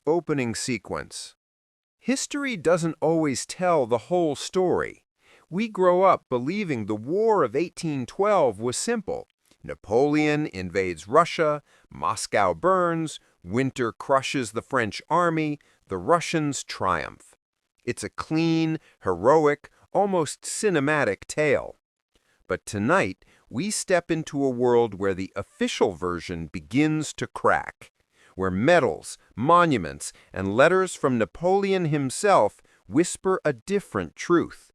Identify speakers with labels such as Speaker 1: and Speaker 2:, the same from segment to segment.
Speaker 1: Opening sequence. History doesn't always tell the whole story. We grow up believing the War of 1812 was simple. Napoleon invades Russia, Moscow burns, winter crushes the French army, the Russians triumph. It's a clean, heroic, almost cinematic tale. But tonight, we step into a world where the official version begins to crack, where medals, monuments, and letters from Napoleon himself whisper a different truth,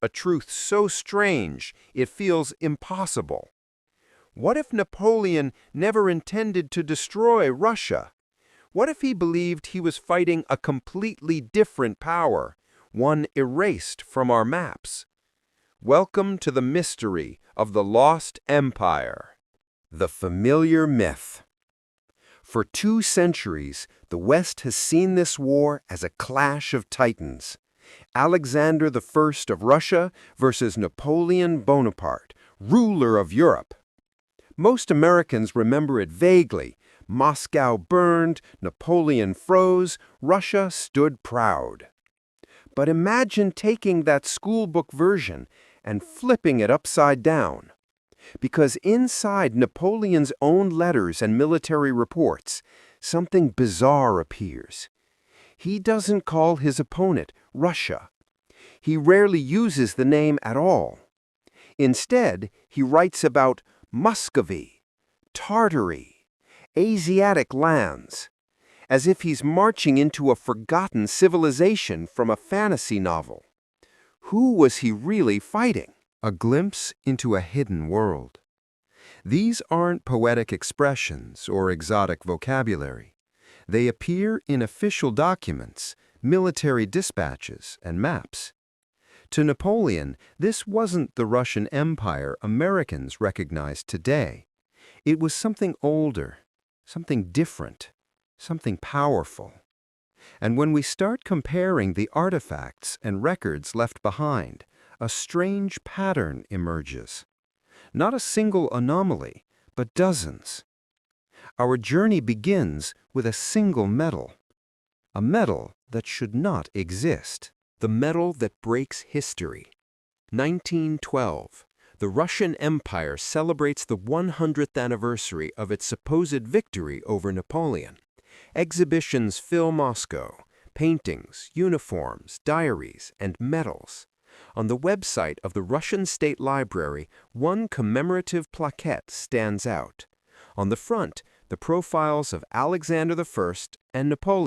Speaker 1: a truth so strange it feels impossible. What if Napoleon never intended to destroy Russia? What if he believed he was fighting a completely different power, one erased from our maps? Welcome to the mystery of the lost empire. The familiar myth. For 2 centuries, the West has seen this war as a clash of titans. Alexander I of Russia versus Napoleon Bonaparte, ruler of Europe. Most Americans remember it vaguely. Moscow burned, Napoleon froze, Russia stood proud. But imagine taking that schoolbook version and flipping it upside down. Because inside Napoleon's own letters and military reports, something bizarre appears. He doesn't call his opponent Russia. He rarely uses the name at all. Instead, he writes about Muscovy, Tartary, Asiatic lands, as if he's marching into a forgotten civilization from a fantasy novel. Who was he really fighting? A glimpse into a hidden world. These aren't poetic expressions or exotic vocabulary. They appear in official documents, military dispatches, and maps. To Napoleon, this wasn't the Russian Empire Americans recognize today. It was something older, something different, something powerful. And when we start comparing the artifacts and records left behind, a strange pattern emerges. Not a single anomaly, but dozens. Our journey begins with a single medal. A medal that should not exist. The medal that breaks history. 1912. The Russian Empire celebrates the 100th anniversary of its supposed victory over Napoleon. Exhibitions fill Moscow. Paintings, uniforms, diaries, and medals. On the website of the Russian State Library, one commemorative plaquette stands out. On the front, the profiles of Alexander I and Napoleon.